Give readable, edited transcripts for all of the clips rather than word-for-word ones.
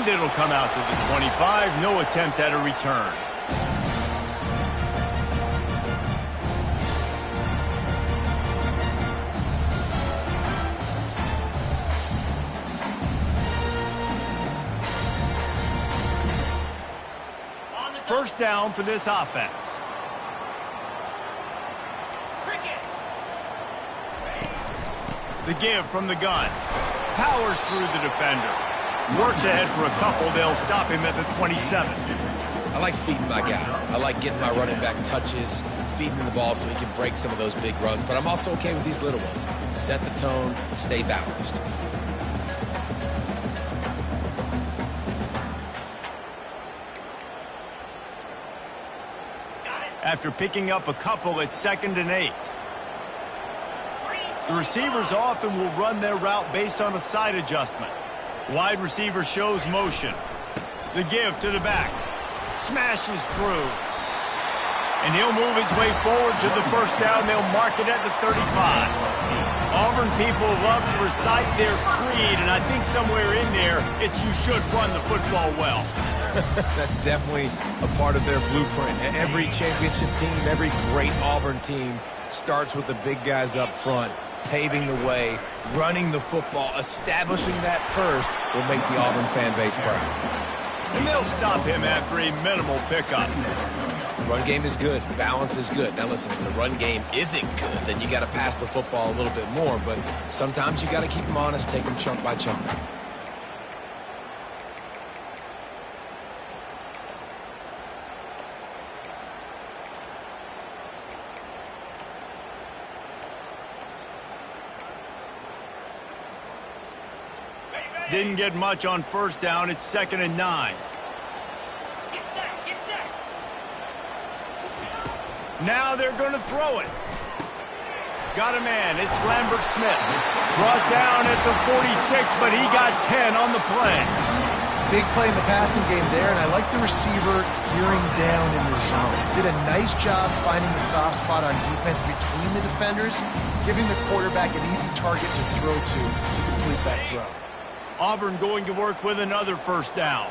And it'll come out to the 25. No attempt at a return. First down for this offense. The give from the gun. Powers through the defender. Works ahead for a couple. They'll stop him at the 27. I like feeding my guy. I like getting my running back touches, feeding him the ball so he can break some of those big runs. But I'm also okay with these little ones. Set the tone, stay balanced. After picking up a couple, it's 2nd and 8. The receivers often will run their route based on a side adjustment. Wide receiver shows motion. The give to the back. Smashes through. And he'll move his way forward to the first down. They'll mark it at the 35. Auburn people love to recite their creed, and I think somewhere in there, it's you should run the football well. That's definitely a part of their blueprint. Every championship team, every great Auburn team starts with the big guys up front, paving the way, running the football, establishing that first will make the Auburn fan base proud. And they'll stop him after a minimal pickup. The run game is good. Balance is good. Now listen, if the run game isn't good, then you got to pass the football a little bit more, but sometimes you got to keep them honest, take them chunk by chunk. Didn't get much on first down. It's 2nd and 9. Get set. Now they're going to throw it. Got a man. It's Lambert Smith. Brought down at the 46, but he got 10 on the play. Big play in the passing game there, and I like the receiver gearing down in the zone. Did a nice job finding the soft spot on defense between the defenders, giving the quarterback an easy target to throw to complete that throw. Auburn going to work with another first down.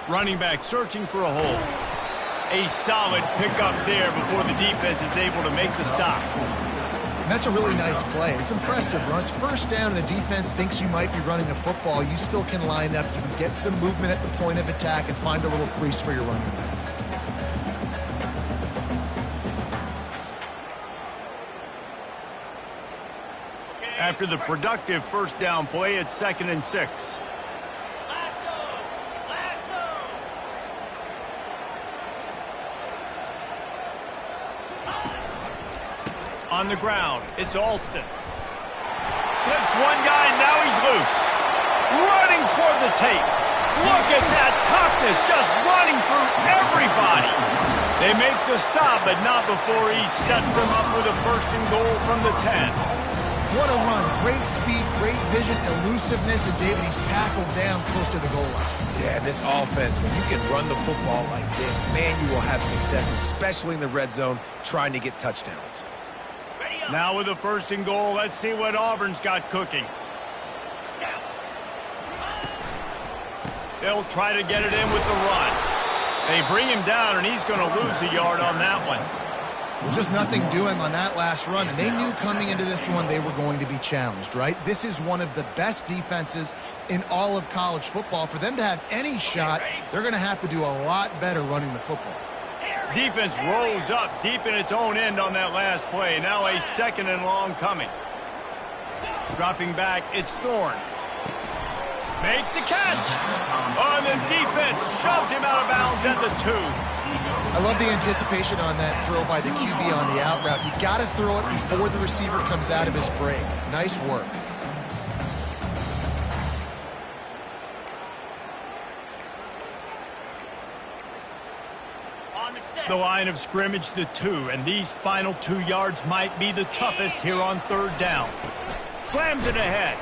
Running back searching for a hole. A solid pickup there before the defense is able to make the stop. And that's a really nice play. It's impressive. When it's first down and the defense thinks you might be running a football, you still can line up. You can get some movement at the point of attack and find a little crease for your running back. After the productive first down play, it's 2nd and 6. On the ground, it's Alston. Slips one guy, and now he's loose. Running toward the tape. Look at that toughness, just running through everybody. They make the stop, but not before he sets them up with a 1st and goal from the 10. What a run. Great speed, great vision, elusiveness, and David, he's tackled down close to the goal line. Yeah, this offense, when you can run the football like this, man, you will have success, especially in the red zone, trying to get touchdowns. Now with a 1st and goal, let's see what Auburn's got cooking. They'll try to get it in with the run. They bring him down, and he's going to lose a yard on that one. Well, just nothing doing on that last run, and they knew coming into this one they were going to be challenged, right? This is one of the best defenses in all of college football. For them to have any shot, they're going to have to do a lot better running the football. Defense rose up deep in its own end on that last play. Now a 2nd and long coming. Dropping back, it's Thorne. Makes the catch. Oh, and the defense shoves him out of bounds at the 2. I love the anticipation on that throw by the QB on the out route. You got to throw it before the receiver comes out of his break. Nice work. The line of scrimmage, the 2, and these final 2 yards might be the toughest here on 3rd down. Slams it ahead.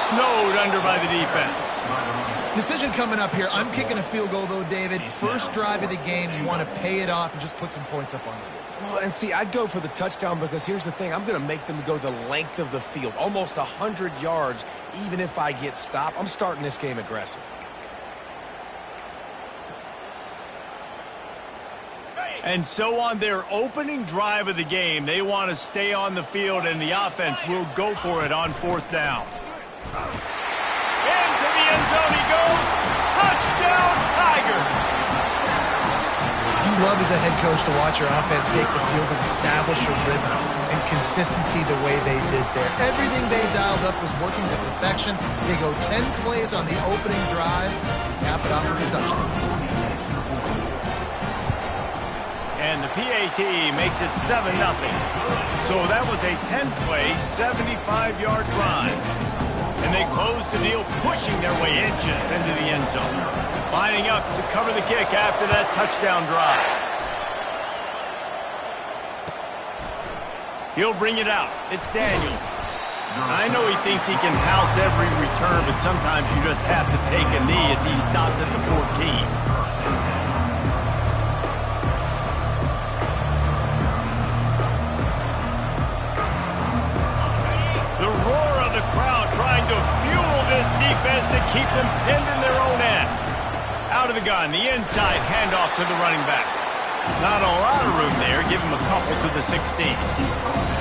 Snowed under by the defense. Decision coming up here. I'm kicking a field goal, though, David. First drive of the game, you want to pay it off and just put some points up on the board. Well, and see, I'd go for the touchdown because here's the thing. I'm going to make them go the length of the field, almost 100 yards, even if I get stopped. I'm starting this game aggressive. And so on their opening drive of the game, they want to stay on the field, and the offense will go for it on 4th down. Into the end zone he goes. Touchdown, Tigers! You love as a head coach to watch your offense take the field and establish a rhythm and consistency the way they did there. Everything they dialed up was working to perfection. They go 10 plays on the opening drive, cap it off with a touchdown. And the PAT makes it 7-0. So that was a 10-play, 75-yard drive. And they close the deal, pushing their way inches into the end zone. Lining up to cover the kick after that touchdown drive. He'll bring it out. It's Daniels. I know he thinks he can house every return, but sometimes you just have to take a knee as he stopped at the 14. Defense to keep them pinned in their own end. Out of the gun, the inside handoff to the running back. Not a lot of room there. Give him a couple to the 16.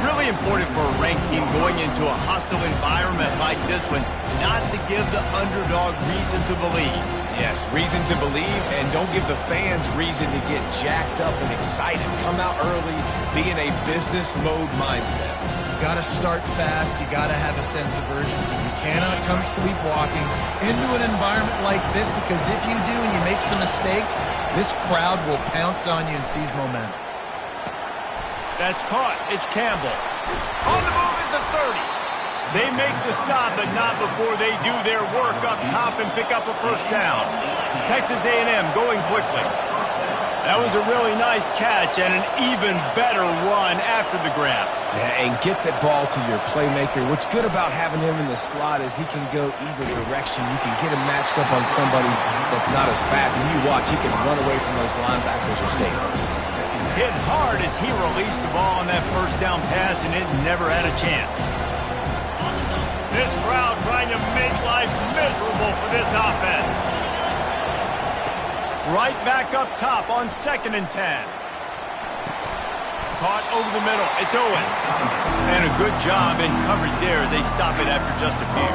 Really important for a ranked team going into a hostile environment like this one, not to give the underdog reason to believe. Yes, reason to believe, and don't give the fans reason to get jacked up and excited. Come out early, be in a business mode mindset. You got to start fast. You got to have a sense of urgency. You cannot come sleepwalking into an environment like this, because if you do and you make some mistakes, this crowd will pounce on you and seize momentum. That's caught. It's Campbell. On the move at the 30. They make the stop, but not before they do their work up top and pick up a first down. Texas A&M going quickly. That was a really nice catch and an even better run after the grab. Yeah, and get that ball to your playmaker. What's good about having him in the slot is he can go either direction. You can get him matched up on somebody that's not as fast. And you watch, he can run away from those linebackers or safeties. Hit hard as he released the ball on that first down pass, and it never had a chance. This crowd trying to make life miserable for this offense. Right back up top on 2nd and 10. Caught over the middle. It's Owens. And a good job in coverage there as they stop it after just a few.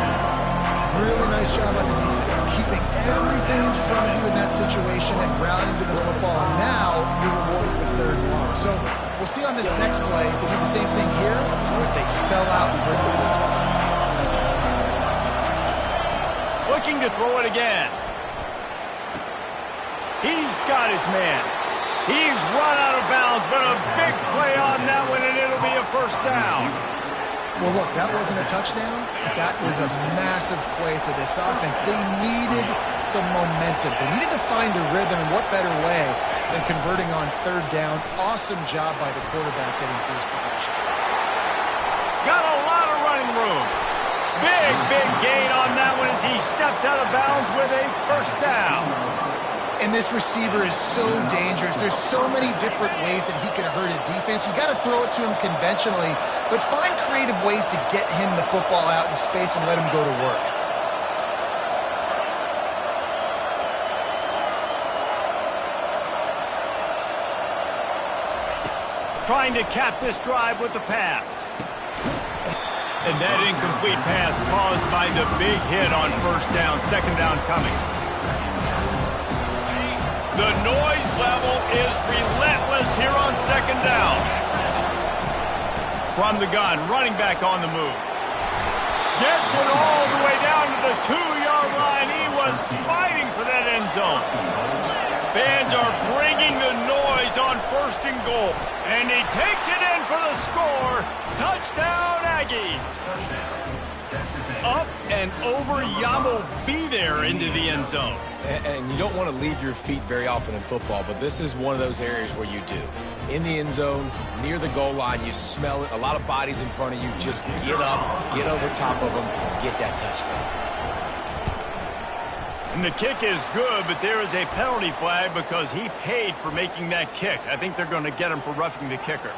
Really nice job on the defense, keeping everything in front of you in that situation and rallying to the football. And now you're rewarded with 3rd and long. So we'll see on this next play if they do the same thing here or if they sell out and bring the blitz. Looking to throw it again. He's got his man. He's run out of bounds, but a big play on that one, and it'll be a first down. Well, look, that wasn't a touchdown, but that was a massive play for this offense. They needed some momentum. They needed to find a rhythm, and what better way than converting on 3rd down. Awesome job by the quarterback getting through his progression. Got a lot of running room. Big gain on that one as he steps out of bounds with a first down. And this receiver is so dangerous. There's so many different ways that he can hurt a defense. You got to throw it to him conventionally, but find creative ways to get him the football out in space and let him go to work. Trying to cap this drive with the pass. And that incomplete pass caused by the big hit on first down. 2nd down coming. The noise level is relentless here on 2nd down. From the gun, running back on the move. Gets it all the way down to the 2-yard line. He was fighting for that end zone. Fans are bringing the noise on 1st and goal. And he takes it in for the score. Touchdown, Aggies. Up and over, Yamo be there into the end zone. And you don't want to leave your feet very often in football, but this is one of those areas where you do. In the end zone, near the goal line, you smell it. A lot of bodies in front of you. Just get up, get over top of them, get that touchdown. And the kick is good, but there is a penalty flag because he paid for making that kick. I think they're going to get him for roughing the kicker.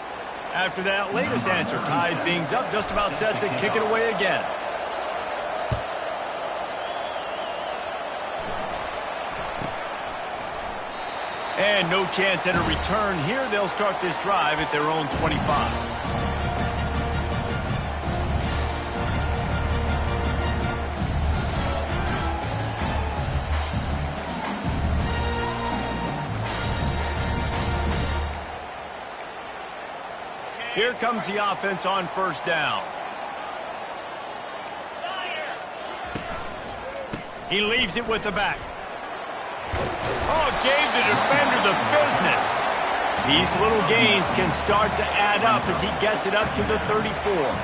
After that latest answer tied things up, just about set to kick it away again. And no chance at a return here. They'll start this drive at their own 25. Here comes the offense on first down. He leaves it with the back. Oh, gave the defender the business. These little gains can start to add up as he gets it up to the 34.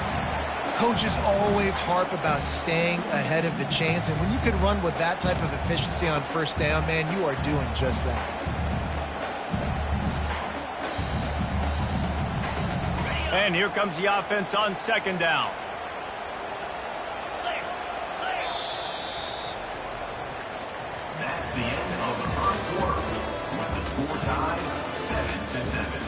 Coaches always harp about staying ahead of the chains, and when you can run with that type of efficiency on first down, man, you are doing just that. And here comes the offense on second down. That's the end of the first quarter, with the score tied 7-7.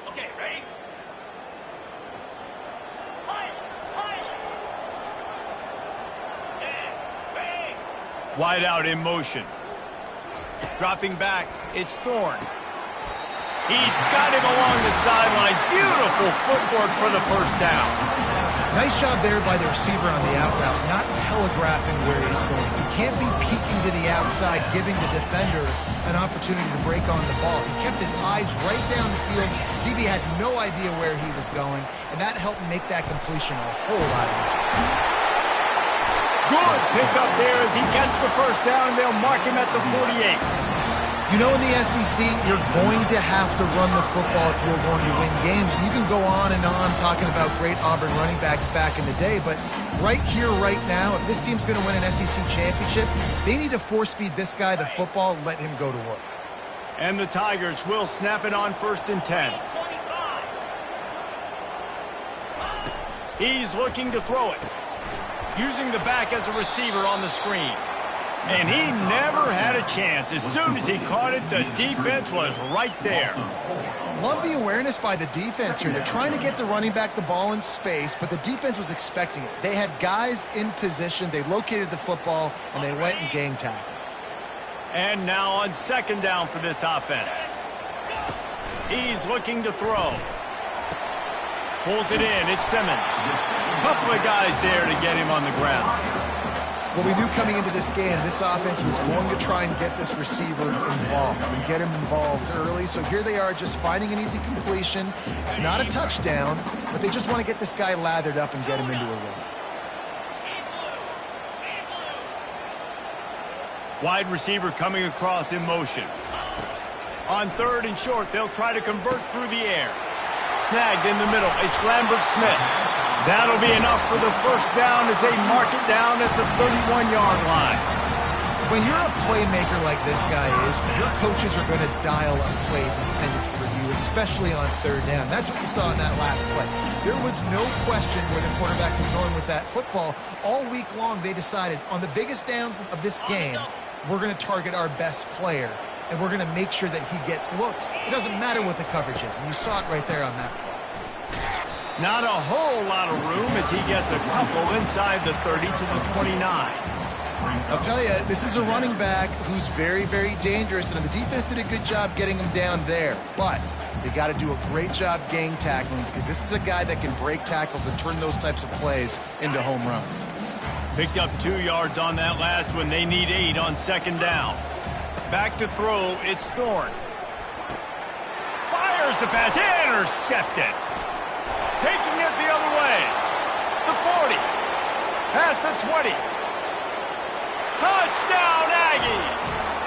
Okay, ready? Wide out in motion. Dropping back, it's Thorne. He's got him along the sideline. Beautiful footwork for the first down. Nice job there by the receiver on the out route, not telegraphing where he's going. He can't be peeking to the outside, giving the defender an opportunity to break on the ball. He kept his eyes right down the field. DB had no idea where he was going, and that helped make that completion a whole lot easier. Good pickup there as he gets the first down, and they'll mark him at the 48. You know, in the SEC, you're going to have to run the football if you're going to win games. You can go on and on talking about great Auburn running backs back in the day, but right here, right now, if this team's going to win an SEC championship, they need to force-feed this guy the football and let him go to work. And the Tigers will snap it on 1st and 10. He's looking to throw it, using the back as a receiver on the screen. And he never had a chance. As soon as he caught it, the defense was right there. Love the awareness by the defense here. They're trying to get the running back the ball in space, but the defense was expecting it. They had guys in position. They located the football, and they went and game tackled. And now on second down for this offense. He's looking to throw. Pulls it in. It's Simmons. A couple of guys there to get him on the ground. What we knew coming into this game, this offense was going to try and get this receiver involved and get him involved early. So here they are just finding an easy completion. It's not a touchdown, but they just want to get this guy lathered up and get him into a run. Wide receiver coming across in motion. On 3rd and short, they'll try to convert through the air. Snagged in the middle. It's Lambert-Smith. That'll be enough for the first down as they mark it down at the 31-yard line. When you're a playmaker like this guy is, your coaches are going to dial up plays intended for you, especially on 3rd down. That's what you saw in that last play. There was no question where the quarterback was going with that football. All week long, they decided on the biggest downs of this game, we're going to target our best player, and we're going to make sure that he gets looks. It doesn't matter what the coverage is, and you saw it right there on that play. Not a whole lot of room as he gets a couple inside the 30 to the 29. I'll tell you, this is a running back who's very, very dangerous, and the defense did a good job getting him down there. But they got to do a great job gang tackling because this is a guy that can break tackles and turn those types of plays into home runs. Picked up 2 yards on that last one. They need 8 on second down. Back to throw, it's Thorne. Fires the pass, intercepted. Taking it the other way. The 40. Past the 20. Touchdown, Aggies!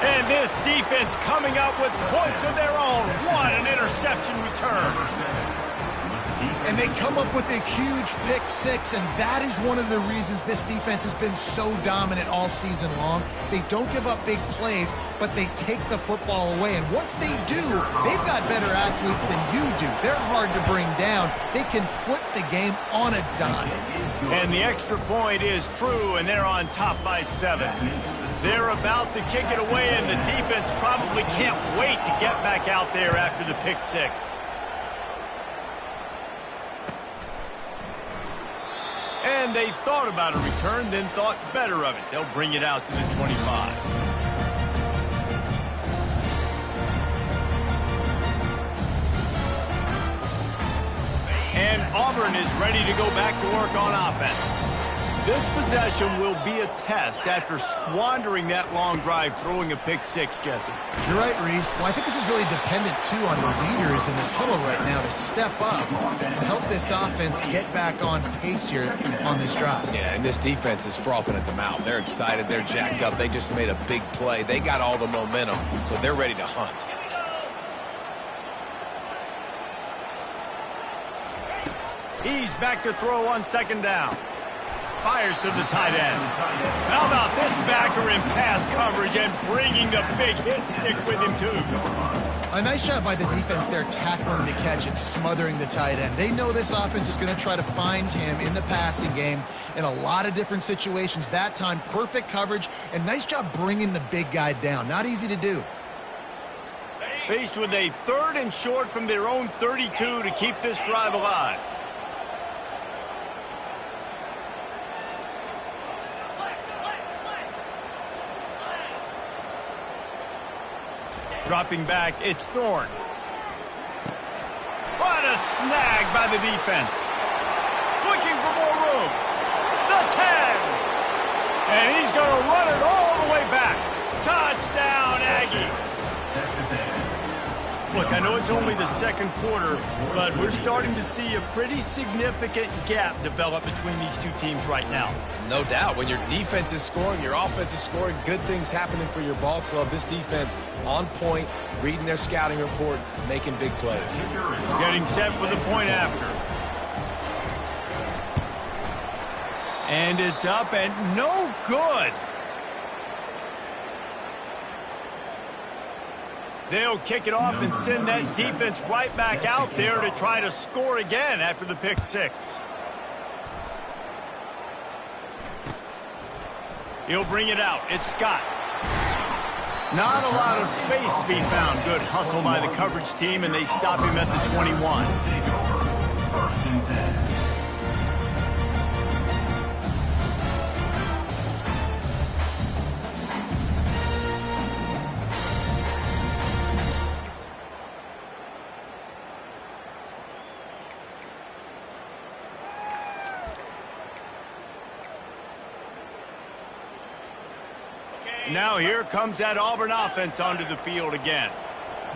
And this defense coming up with points of their own. What an interception return. And they come up with a huge pick six, and that is one of the reasons this defense has been so dominant all season long. They don't give up big plays, but they take the football away. And once they do, they've got better athletes than you do. They're hard to bring down. They can flip the game on a dime. And the extra point is true, and they're on top by 7. They're about to kick it away, and the defense probably can't wait to get back out there after the pick six. And they thought about a return, then thought better of it. They'll bring it out to the 25. And Auburn is ready to go back to work on offense. This possession will be a test after squandering that long drive throwing a pick six, Jesse. You're right, Reese. Well, I think this is really dependent, too, on the leaders in this huddle right now to step up and help this offense get back on pace here on this drive. Yeah, and this defense is frothing at the mouth. They're excited. They're jacked up. They just made a big play. They got all the momentum, so they're ready to hunt. He's back to throw on second down. Fires to the tight end. How about this backer in pass coverage and bringing the big hit stick with him, too? A nice job by the defense there tackling the catch and smothering the tight end. They know this offense is going to try to find him in the passing game in a lot of different situations. That time, perfect coverage, and nice job bringing the big guy down. Not easy to do. Faced with a 3rd and short from their own 32 to keep this drive alive. Dropping back, it's Thorne. What a snag by the defense. Looking for more room. The 10. And he's going to run it all the way back. Touchdown, Aggie. Look, I know it's only the second quarter, but we're starting to see a pretty significant gap develop between these two teams right now. No doubt. When your defense is scoring, your offense is scoring, good things happening for your ball club. This defense on point, reading their scouting report, making big plays. Getting set for the point after. And it's up and no good. They'll kick it off and send that defense right back out there to try to score again after the pick six. He'll bring it out. It's Scott. Not a lot of space to be found. Good hustle by the coverage team, and they stop him at the 21. Take over. 1st and 10. Now here comes that Auburn offense onto the field again.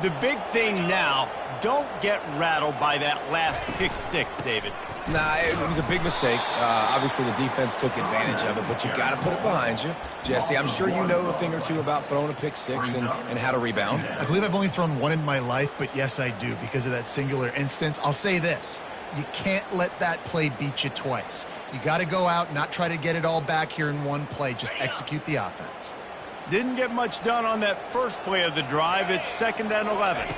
The big thing now, don't get rattled by that last pick six, David. Nah, it was a big mistake. Obviously, the defense took advantage of it, but you got to put it behind you. Jesse, I'm sure you know a thing or two about throwing a pick six and how to rebound. I believe I've only thrown one in my life, but yes, I do because of that singular instance. I'll say this. You can't let that play beat you twice. You got to go out, not try to get it all back here in one play. Just execute the offense. Didn't get much done on that first play of the drive. It's 2nd and 11.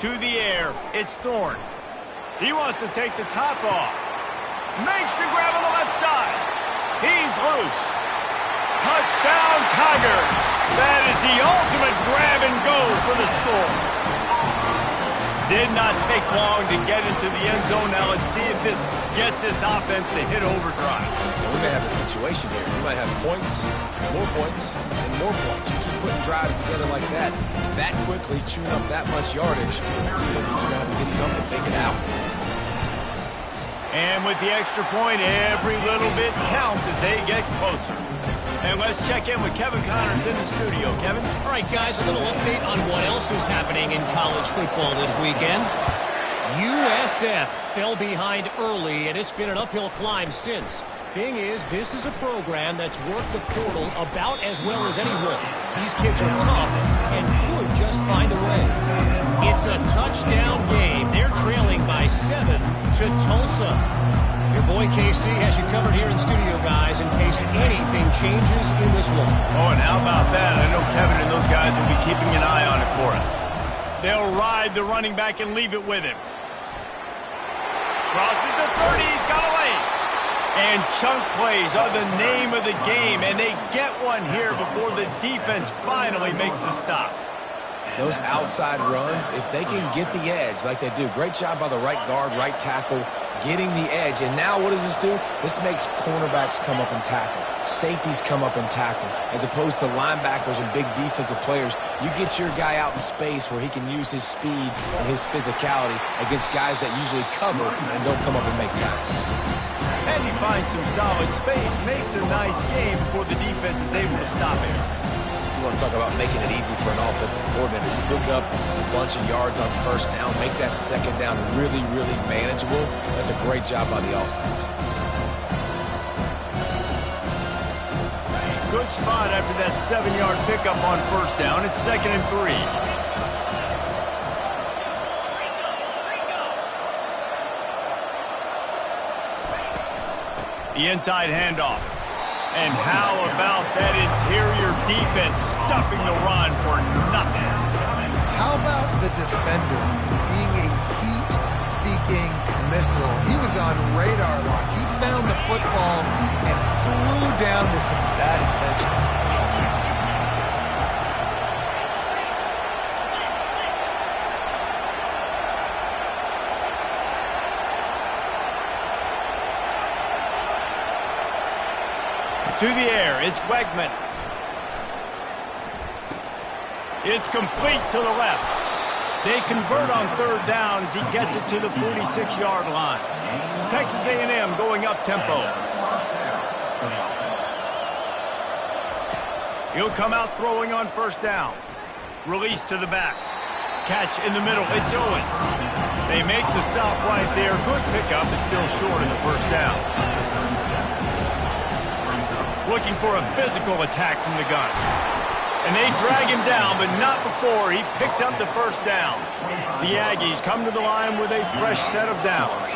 To the air, it's Thorne. He wants to take the top off. Makes the grab on the left side. He's loose. Touchdown, Tiger. That is the ultimate grab and go for the score. Did not take long to get into the end zone. Now let's see if this gets this offense to hit overdrive. We may have a situation here. We might have points, and more points. You keep putting drives together like that quickly, chewing up that much yardage, defenses are going to have to get something figured out. And with the extra point, every little bit counts as they get closer. And let's check in with Kevin Connors in the studio. Kevin? All right, guys, a little update on what else is happening in college football this weekend. USF fell behind early, and it's been an uphill climb since. Thing is, this is a program that's worked the portal about as well as anyone. These kids are tough and could just find a way. It's a touchdown game. They're trailing by 7 to Tulsa. Your boy KC has you covered here in studio, guys, in case anything changes in this one. Oh, and how about that? I know Kevin and those guys will be keeping an eye on it for us. They'll ride the running back and leave it with him. Crosses the 30. He's got a lane. And chunk plays are the name of the game, and they get one here before the defense finally makes the stop. Those outside runs, if they can get the edge like they do, great job by the right guard, right tackle, getting the edge. And now what does this do? This makes cornerbacks come up and tackle. Safeties come up and tackle. As opposed to linebackers and big defensive players, you get your guy out in space where he can use his speed and his physicality against guys that usually cover and don't come up and make tackles. And he finds some solid space, makes a nice game before the defense is able to stop him. You want to talk about making it easy for an offensive coordinator. You pick up a bunch of yards on first down, make that second down really, really manageable. That's a great job by the offense. Good spot after that 7-yard pickup on first down. It's 2nd and 3. The inside handoff. And how about that interior defense stuffing the run for nothing? How about the defender being a heat-seeking missile? He was on radar lock. He found the football and flew down with some bad intentions. To the air, it's Wegman. It's complete to the left. They convert on third down as he gets it to the 46-yard line. Texas A&M going up tempo. He'll come out throwing on first down. Release to the back. Catch in the middle. It's Owens. They make the stop right there. Good pickup. It's still short of the first down. Looking for a physical attack from the gun. And they drag him down, but not before he picks up the first down. The Aggies come to the line with a fresh set of downs.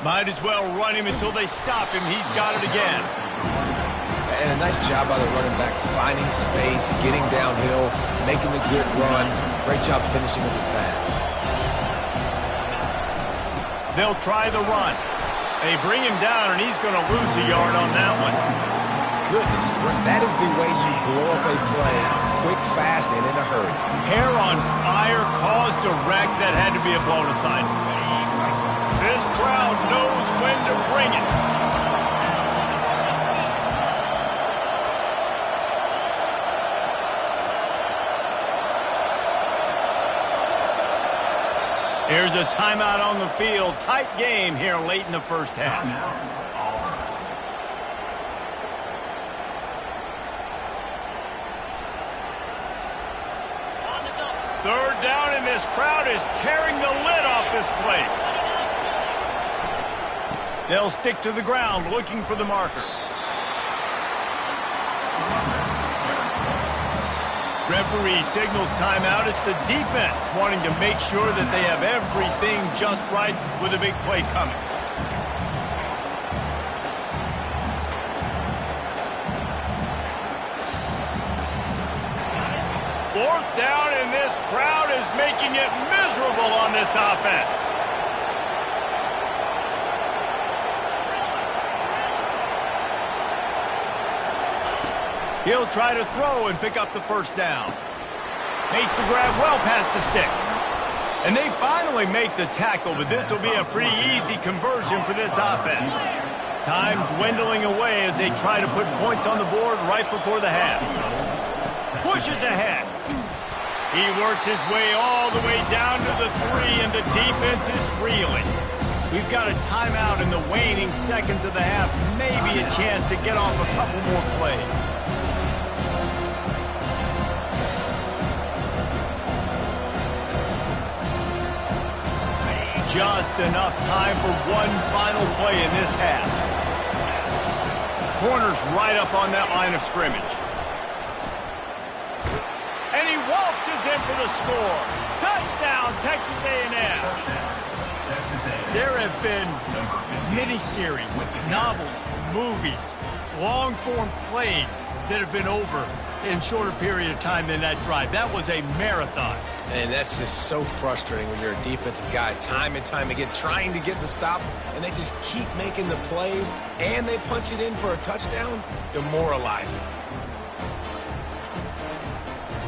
Might as well run him until they stop him. He's got it again. And a nice job by the running back, finding space, getting downhill, making the good run. Great job finishing with his pads. They'll try the run. They bring him down, and he's going to lose a yard on that one. Goodness, that is the way you blow up a play, quick, fast, and in a hurry. Hair on fire, caused a wreck. That had to be a blown assignment. This crowd knows when to bring it. Here's a timeout on the field. Tight game here late in the first half. Third down, and this crowd is tearing the lid off this place. They'll stick to the ground looking for the marker. Referee signals timeout. It's the defense wanting to make sure that they have everything just right with a big play coming. Fourth down, and this crowd is making it miserable on this offense. He'll try to throw and pick up the first down. Makes the grab well past the sticks. And they finally make the tackle, but this will be a pretty easy conversion for this offense. Time dwindling away as they try to put points on the board right before the half. Pushes ahead. He works his way all the way down to the 3, and the defense is reeling. We've got a timeout in the waning seconds of the half. Maybe a chance to get off a couple more plays. Just enough time for one final play in this half. corner's right up on that line of scrimmage. And he waltzes in for the score. Touchdown, Texas A&M. There have been miniseries, novels, movies, long-form plays that have been over in shorter period of time than that drive. That was a marathon. And that's just so frustrating when you're a defensive guy, time and time again, trying to get the stops, and they just keep making the plays, and they punch it in for a touchdown. Demoralizing.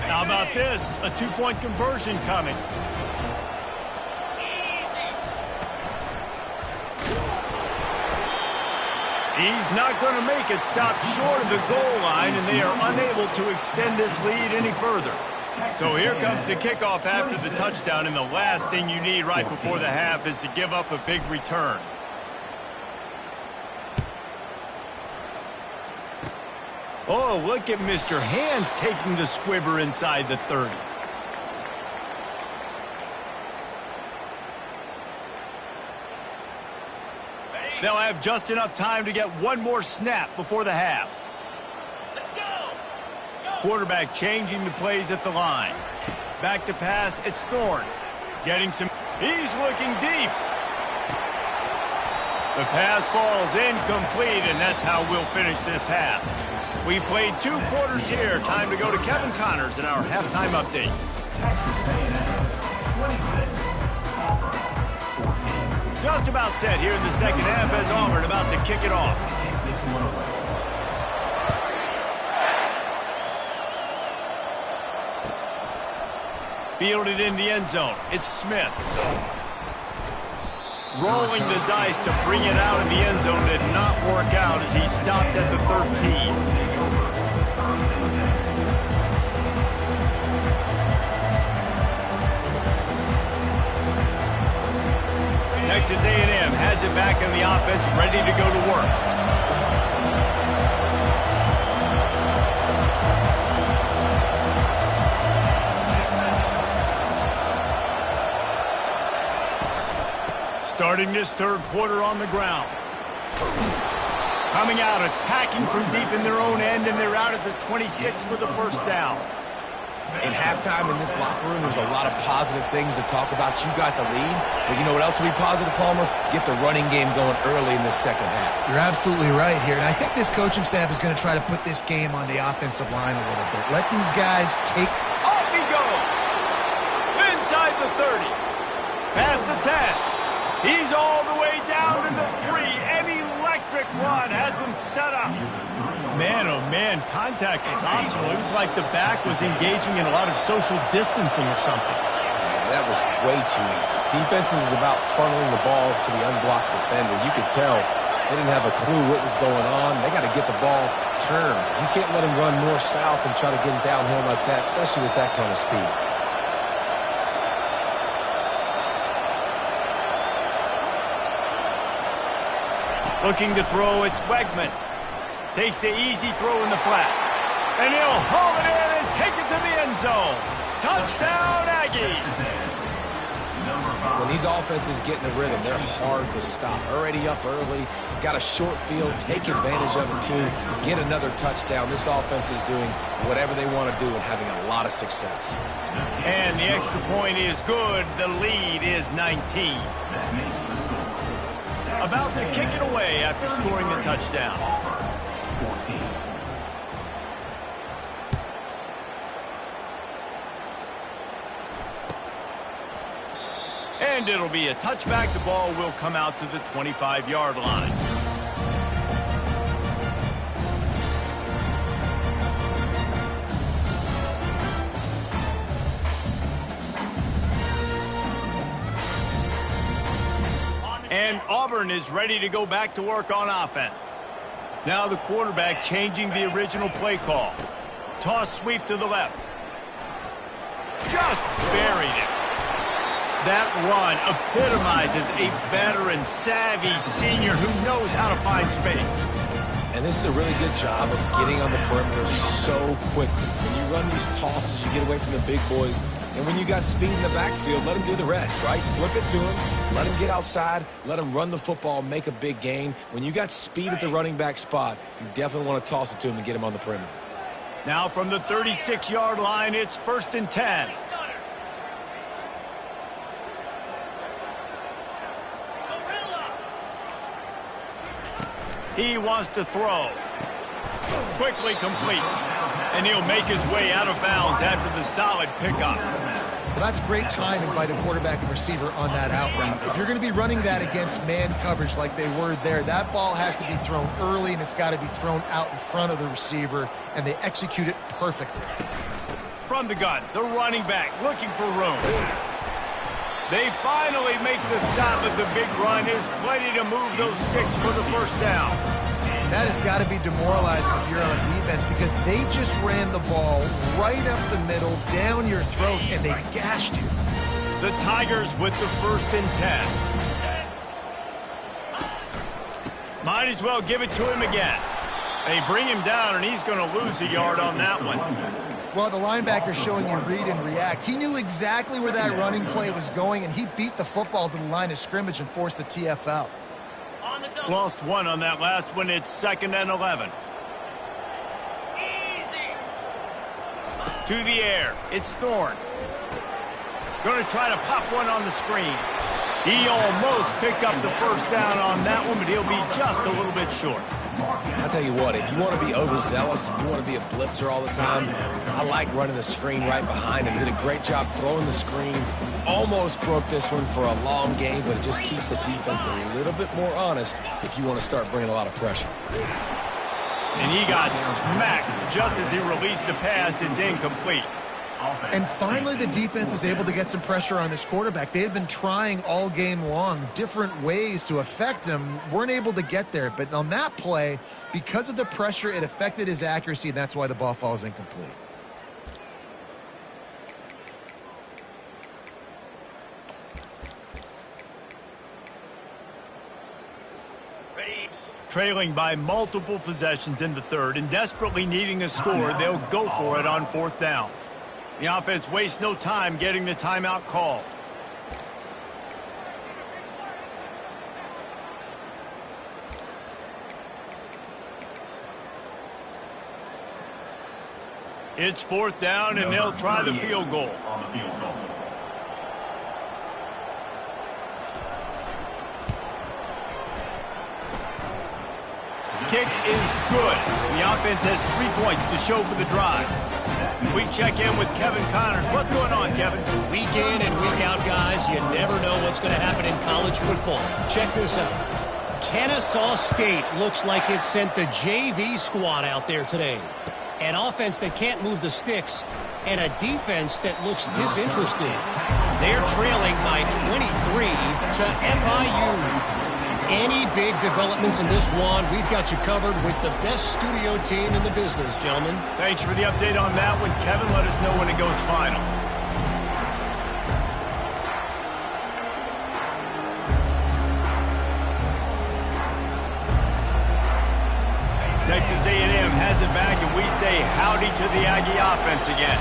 How about this? A two-point conversion coming. He's not going to make it. Stop short of the goal line, and they are unable to extend this lead any further. So here comes the kickoff after the touchdown, and the last thing you need right before the half is to give up a big return. Oh, look at Mr. Hands taking the squibber inside the 30. They'll have just enough time to get one more snap before the half. Let's go. Quarterback changing the plays at the line. Back to pass, it's Thorne. Getting some... He's looking deep. The pass falls incomplete, and that's how we'll finish this half. We played 2 quarters here. Time to go to Kevin Connors in our halftime update. Just about set here in the second half as Auburn about to kick it off. Fielded in the end zone. It's Smith. Rolling the dice to bring it out of the end zone did not work out as he stopped at the 13. Texas A&M has it back in the offense, ready to go to work. Starting this third quarter on the ground. Coming out, attacking from deep in their own end, and they're out at the 26 for the first down. In halftime in this locker room, there's a lot of positive things to talk about. You got the lead, but you know what else will be positive, Palmer? Get the running game going early in this second half. You're absolutely right here, and I think this coaching staff is going to try to put this game on the offensive line a little bit. Let these guys take... Off he goes! Inside the 30. Past the 10. He's all the way down to the 3. An electric run has him set up. Man, oh man, contact was optional. It was like the back was engaging in a lot of social distancing or something. That was way too easy. Defenses is about funneling the ball to the unblocked defender. You could tell they didn't have a clue what was going on. They got to get the ball turned. You can't let him run north-south and try to get him downhill like that, especially with that kind of speed. Looking to throw, it's Wegman. Takes the easy throw in the flat. And he'll haul it in and take it to the end zone. Touchdown, Aggies. When these offenses get in a rhythm, they're hard to stop. Already up early, got a short field, take advantage of it too, get another touchdown. This offense is doing whatever they want to do and having a lot of success. And the extra point is good. The lead is 19. About to kick it away after scoring the touchdown. 14. And it'll be a touchback. The ball will come out to the 25-yard line. And Auburn is ready to go back to work on offense. Now the quarterback changing the original play call. Toss sweep to the left. Just buried it. That run epitomizes a veteran, savvy senior who knows how to find space. And this is a really good job of getting on the perimeter so quickly. When you run these tosses, you get away from the big boys. And when you got speed in the backfield, let them do the rest, right? Flip it to them, let them get outside, let them run the football, make a big gain. When you got speed at the running back spot, you definitely want to toss it to him and get him on the perimeter. Now from the 36-yard line, it's 1st and 10. He wants to throw. Quickly complete. And he'll make his way out of bounds after the solid pickup. Well, that's great timing by the quarterback and receiver on that out route. If you're going to be running that against man coverage like they were there, that ball has to be thrown early, and it's got to be thrown out in front of the receiver, and they execute it perfectly. From the gun, the running back looking for room. They finally make the stop at the big run. There's plenty to move those sticks for the first down. That has got to be demoralizing if you're on defense, because they just ran the ball right up the middle, down your throat, and they gashed you. The Tigers with the 1st and 10. Might as well give it to him again. They bring him down, and he's going to lose a yard on that one. Well, the linebacker showing you read and react. He knew exactly where that running play was going, and he beat the football to the line of scrimmage and forced the TFL. Lost one on that last one. It's 2nd and 11. To the air. It's Thorne. Going to try to pop one on the screen. He almost picked up the first down on that one, but he'll be just a little bit short. I'll tell you what, if you want to be overzealous, if you want to be a blitzer all the time, I like running the screen right behind him. Did a great job throwing the screen. Almost broke this one for a long game, but it just keeps the defense a little bit more honest if you want to start bringing a lot of pressure. And he got smacked just as he released the pass. It's incomplete. And finally, the defense is able to get some pressure on this quarterback. They had been trying all game long different ways to affect him, weren't able to get there. But on that play, because of the pressure, it affected his accuracy, and that's why the ball falls incomplete. Trailing by multiple possessions in the third and desperately needing a score, they'll go for it on 4th down. The offense wastes no time getting the timeout called. It's 4th down, and they'll try the field goal. Kick is good. The offense has 3 points to show for the drive. We check in with Kevin Connors. What's going on, Kevin? Week in and week out, guys, you never know what's going to happen in college football. Check this out. Kennesaw State looks like it sent the JV squad out there today. An offense that can't move the sticks and a defense that looks disinterested. They're trailing by 23 to FIU. Any big developments in this one, we've got you covered with the best studio team in the business, gentlemen. Thanks for the update on that one, Kevin. Let us know when it goes final. Texas A&M has it back, and we say howdy to the Aggie offense again.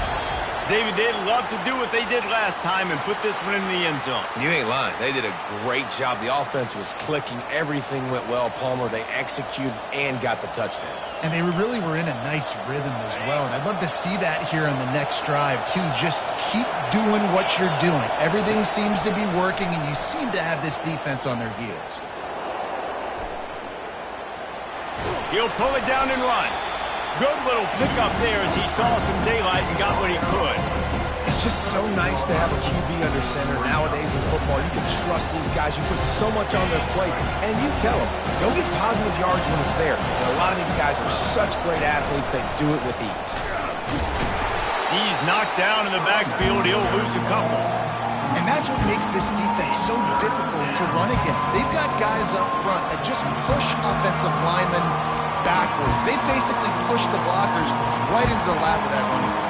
David, they'd love to do what they did last time and put this one in the end zone. You ain't lying. They did a great job. The offense was clicking. Everything went well, Palmer. They executed and got the touchdown. And they really were in a nice rhythm as well. And I'd love to see that here on the next drive, too. Just keep doing what you're doing. Everything seems to be working, and you seem to have this defense on their heels. He'll pull it down and run. Good little pickup there as he saw some daylight and got what he could. It's just so nice to have a QB under center. Nowadays in football, you can trust these guys. You put so much on their plate, and you tell them, go get positive yards when it's there. And a lot of these guys are such great athletes, they do it with ease. He's knocked down in the backfield. He'll lose a couple. And that's what makes this defense so difficult to run against. They've got guys up front that just push offensive linemen backwards. They basically push the blockers right into the lap of that running back.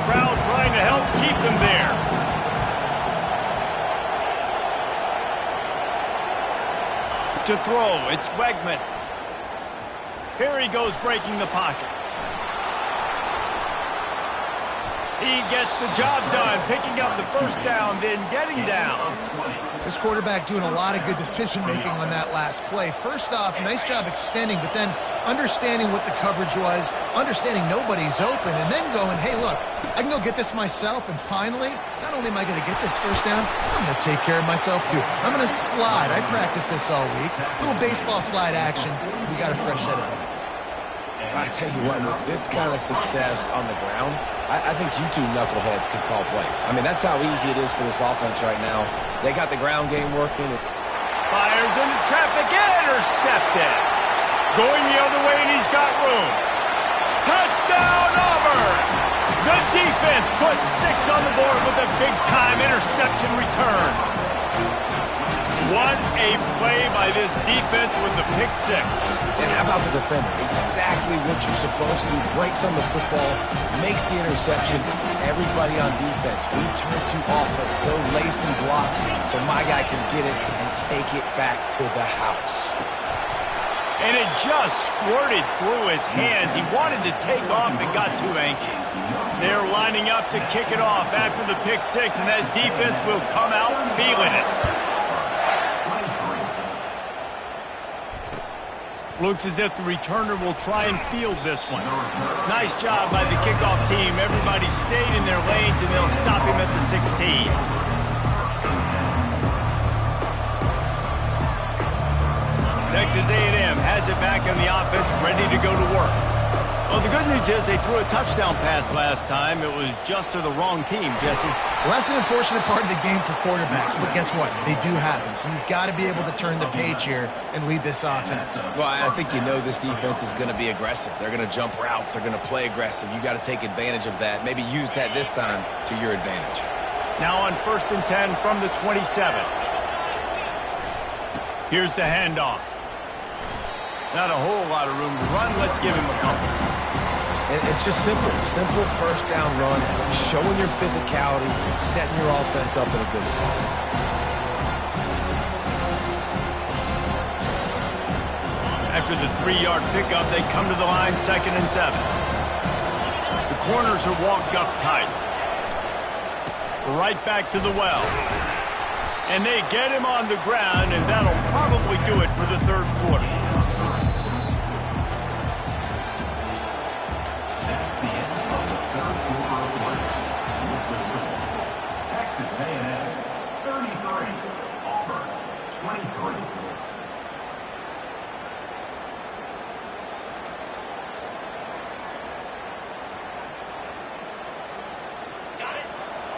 crowd trying to help keep them there. To throw, it's Wegman. Here he goes breaking the pocket. He gets the job done, picking up the first down, then getting down. This quarterback doing a lot of good decision-making on that last play. First off, nice job extending, but then understanding what the coverage was, understanding nobody's open, and then going, hey, look, I can go get this myself, and finally, not only am I going to get this first down, I'm going to take care of myself, too. I'm going to slide. I practiced this all week. Little baseball slide action. We got a fresh set of buttons. I tell you what, with this kind of success on the ground, I think you two knuckleheads can call plays. I mean, that's how easy it is for this offense right now. They got the ground game working. Fires into traffic, intercepted. Going the other way, and he's got room. Touchdown, Auburn! The defense puts 6 on the board with a big-time interception return. What a play by this defense with the pick 6. And how about the defender? Exactly what you're supposed to do. Breaks on the football, makes the interception. Everybody on defense, we turn to offense. Go lay some blocks so my guy can get it and take it back to the house. And it just squirted through his hands. He wanted to take off and got too anxious. They're lining up to kick it off after the pick 6, and that defense will come out feeling it. Looks as if the returner will try and field this one. Nice job by the kickoff team. Everybody stayed in their lanes, and they'll stop him at the 16. Texas A&M has it back on the offense, ready to go to work. Well, the good news is they threw a touchdown pass last time. It was just to the wrong team, Jesse. Well, that's an unfortunate part of the game for quarterbacks, but guess what? They do happen, so you've got to be able to turn the page here and lead this offense. Well, I think you know this defense is going to be aggressive. They're going to jump routes. They're going to play aggressive. You got to take advantage of that. Maybe use that this time to your advantage. Now on 1st and 10 from the 27. Here's the handoff. Not a whole lot of room to run. Let's give him a couple. And it's just simple. Simple first down run, showing your physicality, setting your offense up in a good spot. After the 3-yard pickup, they come to the line 2nd and 7. The corners are walked up tight. Right back to the well. And they get him on the ground, and that'll probably do it for the 3rd quarter.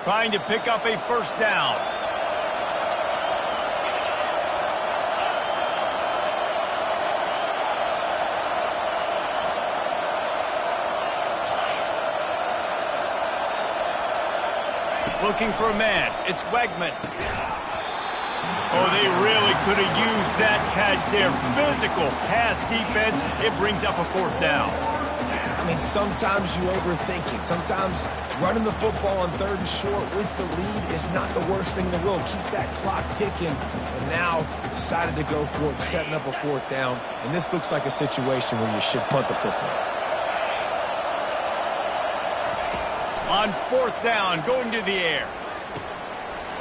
Trying to pick up a first down. Looking for a man. It's Wegman. Oh, they really could have used that catch there. Physical pass defense. It brings up a 4th down. I mean, sometimes you overthink it. Sometimes running the football on 3rd and short with the lead is not the worst thing in the world. Keep that clock ticking. And now decided to go for it, setting up a 4th down. And this looks like a situation where you should punt the football. On 4th down, going to the air.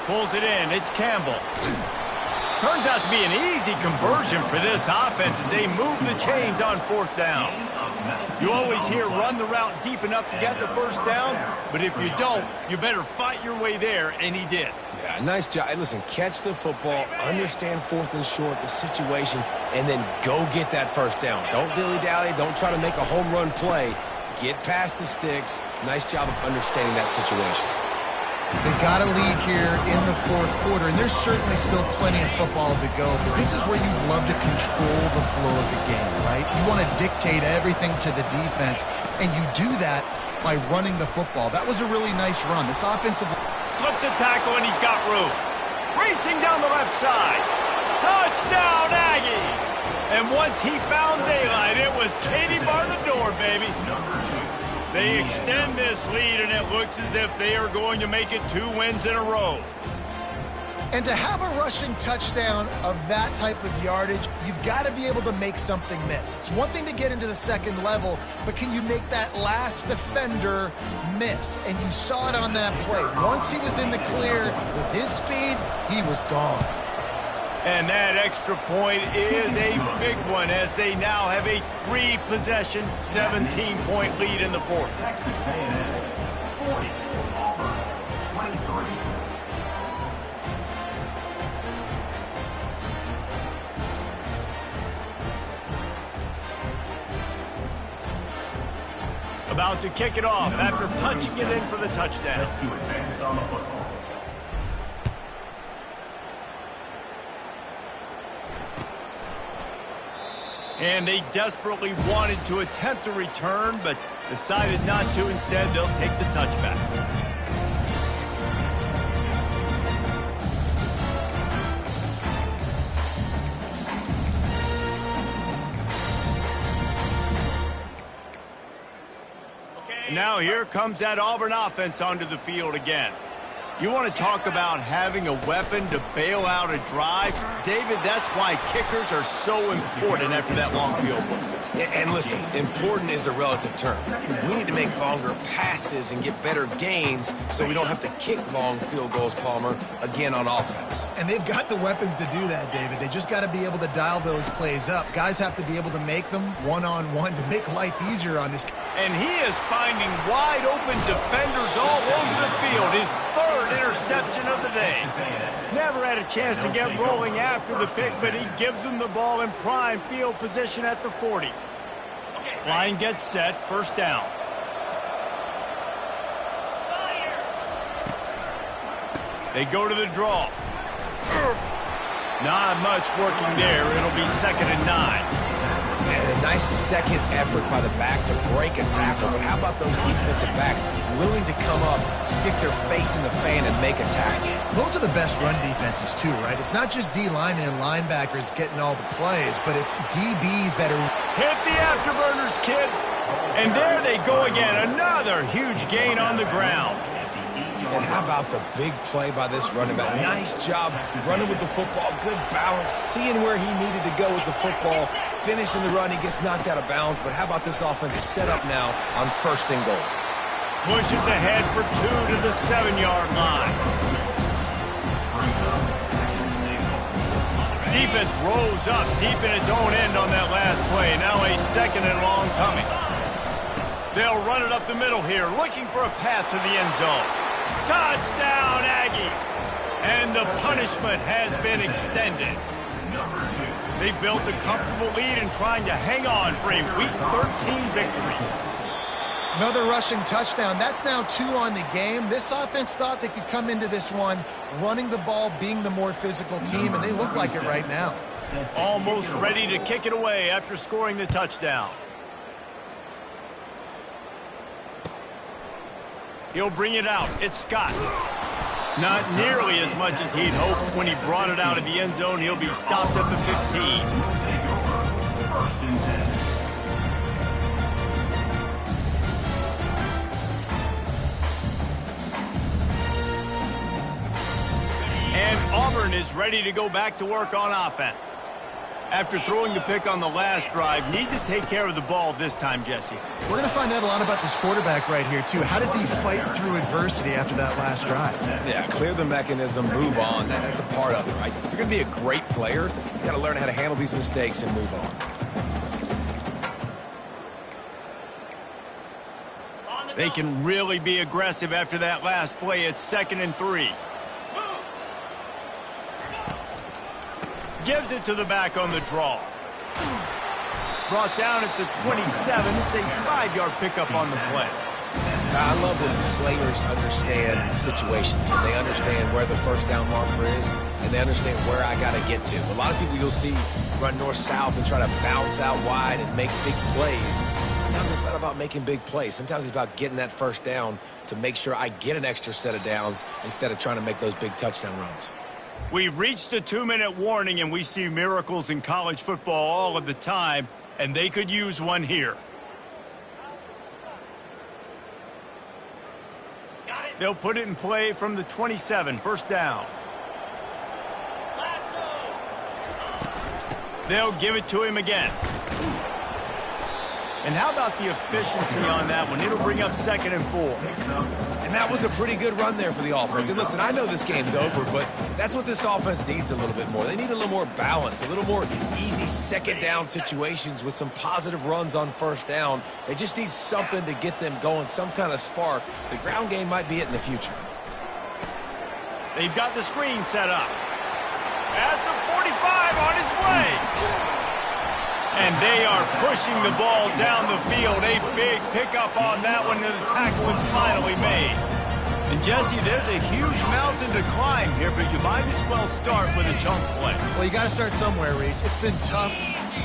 Pulls it in. It's Campbell. Turns out to be an easy conversion for this offense as they move the chains on 4th down. You always hear run the route deep enough to get the first down, but if you don't, you better fight your way there, and he did. Yeah, nice job. Hey, listen, catch the football, understand 4th and short, the situation, and then go get that first down. Don't dilly-dally. Don't try to make a home run play. Get past the sticks. Nice job of understanding that situation. They've got a lead here in the 4th quarter, and there's certainly still plenty of football to go, but this is where you'd love to control the flow of the game, right? You want to dictate everything to the defense, and you do that by running the football. That was a really nice run. This offensive... Slips a tackle, and he's got room. Racing down the left side. Touchdown, Aggies! And once he found daylight, it was Katie bar the door, baby. They extend this lead, and it looks as if they are going to make it 2 wins in a row. And to have a rushing touchdown of that type of yardage, you've got to be able to make something miss. It's one thing to get into the second level, but can you make that last defender miss? And you saw it on that play. Once he was in the clear with his speed, he was gone. And that extra point is a big one as they now have a 3-possession, 17-point lead in the fourth. Texas A&M 40, Auburn 23. About to kick it off after punching it in for the touchdown. Set to advance on the football. And they desperately wanted to attempt a return, but decided not to. Instead, they'll take the touchback. And now here comes that Auburn offense onto the field again. You want to talk about having a weapon to bail out a drive? David, that's why kickers are so important after that long field goal. And listen, important is a relative term. We need to make longer passes and get better gains so we don't have to kick long field goals, Palmer, again on offense. And they've got the weapons to do that, David. They just got to be able to dial those plays up. Guys have to be able to make them one-on-one to make life easier on this. And he is finding wide-open defenders all over the field. His third interception of the day. Never had a chance to get rolling after the pick, but he gives them the ball in prime field position at the 40. Line gets set, first down. They go to the draw. Not much working there. It'll be 2nd and 9. And a nice second effort by the back to break a tackle. But how about those defensive backs willing to come up, stick their face in the fan, and make a tackle? Those are the best run defenses, too, right? It's not just D-linemen and linebackers getting all the plays, but it's DBs that are... Hit the afterburners, kid. And there they go again. Another huge gain on the ground. And how about the big play by this running back? Nice job running with the football. Good balance, seeing where he needed to go with the football. Finishing the run, he gets knocked out of bounds. But how about this offense set up now on 1st and goal? Pushes ahead for 2 to the 7-yard line. Defense rolls up deep in its own end on that last play. Now a 2nd and long coming. They'll run it up the middle here, looking for a path to the end zone. Touchdown, Aggie! And the punishment has been extended. They built a comfortable lead and trying to hang on for a Week 13 victory. Another rushing touchdown. That's now 2 on the game. This offense thought they could come into this one running the ball, being the more physical team, and they look like it right now. Almost ready to kick it away after scoring the touchdown. He'll bring it out. It's Scott. Not nearly as much as he'd hoped. When he brought it out of the end zone, he'll be stopped at the 15. And Auburn is ready to go back to work on offense. After throwing the pick on the last drive, need to take care of the ball this time, Jesse. We're going to find out a lot about this quarterback right here, too. How does he fight through adversity after that last drive? Yeah, clear the mechanism, move on. That's a part of it, right? If you're going to be a great player, you got to learn how to handle these mistakes and move on. They can really be aggressive after that last play. It's 2nd and 3. Gives it to the back on the draw. Brought down at the 27. It's a 5-yard pickup on the play. I love when players understand situations and they understand where the first down marker is and they understand where I got to get to. A lot of people you'll see run north-south and try to bounce out wide and make big plays. Sometimes it's not about making big plays. Sometimes it's about getting that first down to make sure I get an extra set of downs instead of trying to make those big touchdown runs. We've reached the 2-minute warning, and we see miracles in college football all of the time, and they could use one here. They'll put it in play from the 27, first down. They'll give it to him again. And how about the efficiency on that one? It'll bring up 2nd and 4. And that was a pretty good run there for the offense. And listen, I know this game's over, but that's what this offense needs a little bit more. They need a little more balance, a little more easy 2nd down situations with some positive runs on 1st down. They just need something to get them going, some kind of spark. The ground game might be it in the future. They've got the screen set up. At the 45 on its way. And they are pushing the ball down the field. A big pickup on that one, and the tackle is finally made. And, Jesse, there's a huge mountain to climb here, but you might as well start with a chunk play. Well, you got to start somewhere, Reese. It's been tough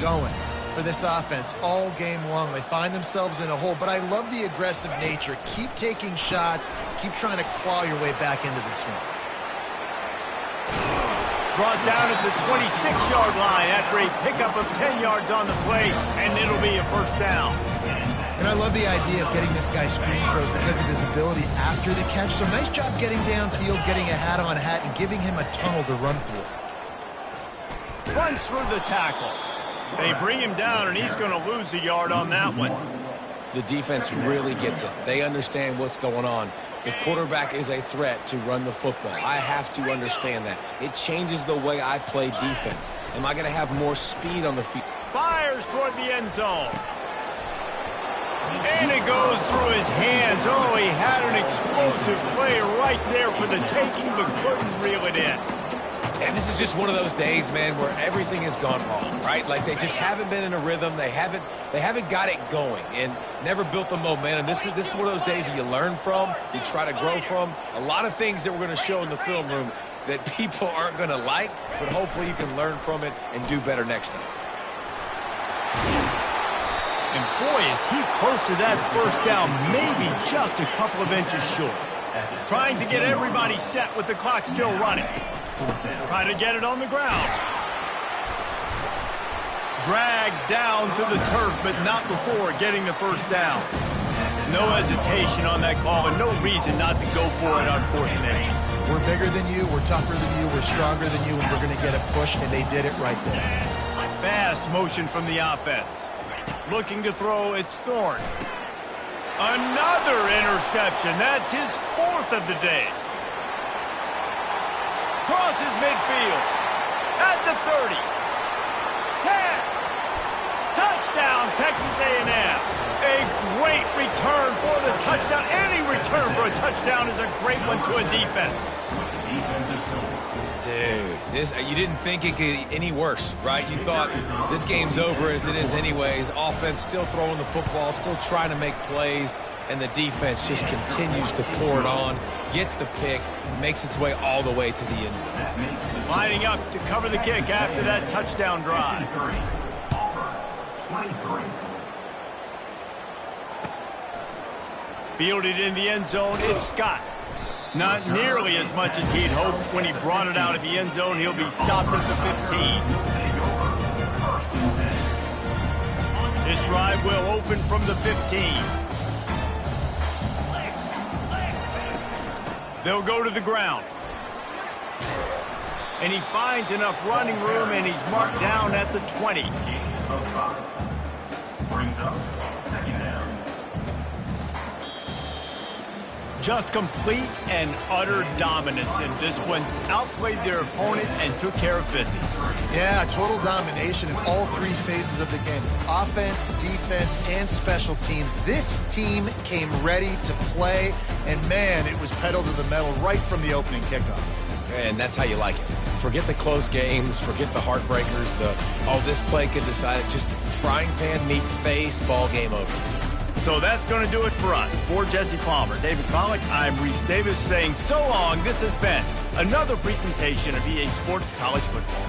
going for this offense all game long. They find themselves in a hole, but I love the aggressive nature. Keep taking shots. Keep trying to claw your way back into this one. Brought down at the 26-yard line after a pickup of 10 yards on the play, and it'll be a first down. And I love the idea of getting this guy screen throws because of his ability after the catch. So nice job getting downfield, getting a hat-on-hat, and giving him a tunnel to run through. Runs through the tackle. They bring him down, and he's going to lose a yard on that one. The defense really gets it. They understand what's going on. The quarterback is a threat to run the football. I have to understand that. It changes the way I play defense. Am I going to have more speed on the field? Fires toward the end zone. And it goes through his hands. Oh, he had an explosive play right there for the taking, but couldn't reel it in. And this is just one of those days, man, where everything has gone wrong, right? Like they just haven't been in a rhythm. They haven't got it going and never built the momentum. This is one of those days that you learn from, you try to grow from. A lot of things that we're going to show in the film room that people aren't going to like, but hopefully you can learn from it and do better next time. And boy, is he close to that first down, maybe just a couple of inches short. Trying to get everybody set with the clock still running. Try to get it on the ground. Dragged down to the turf, but not before getting the first down. No hesitation on that call, and no reason not to go for it on 4th and inches. We're bigger than you, we're tougher than you, we're stronger than you, and we're going to get a push, and they did it right there. Fast motion from the offense. Looking to throw, it's Thorne. Another interception. That's his 4th of the day. Crosses midfield. At the 30. 10. Touchdown, Texas A&M. A great return for the touchdown. Any return for a touchdown is a great one to a defense. Dude, you didn't think it could get any worse, right? You thought this game's over as it is anyways. Offense still throwing the football, still trying to make plays, and the defense just continues to pour it on, gets the pick, makes its way all the way to the end zone. Lining up to cover the kick after that touchdown drive. Fielded in the end zone, it's Scott. Not nearly as much as he'd hoped when he brought it out of the end zone. He'll be stopped at the 15. This drive will open from the 15. They'll go to the ground. And he finds enough running room, and he's marked down at the 20. Brings up 2nd down. Just complete and utter dominance in this one. Outplayed their opponent and took care of business. Yeah, total domination in all 3 phases of the game. Offense, defense, and special teams. This team came ready to play, and man, it was pedal to the metal right from the opening kickoff. And that's how you like it. Forget the close games, forget the heartbreakers, this play could decide it. Just frying pan, meet face, ball game over. So that's going to do it for us. For Jesse Palmer, David Pollack, I'm Reese Davis saying so long. This has been another presentation of EA Sports College Football.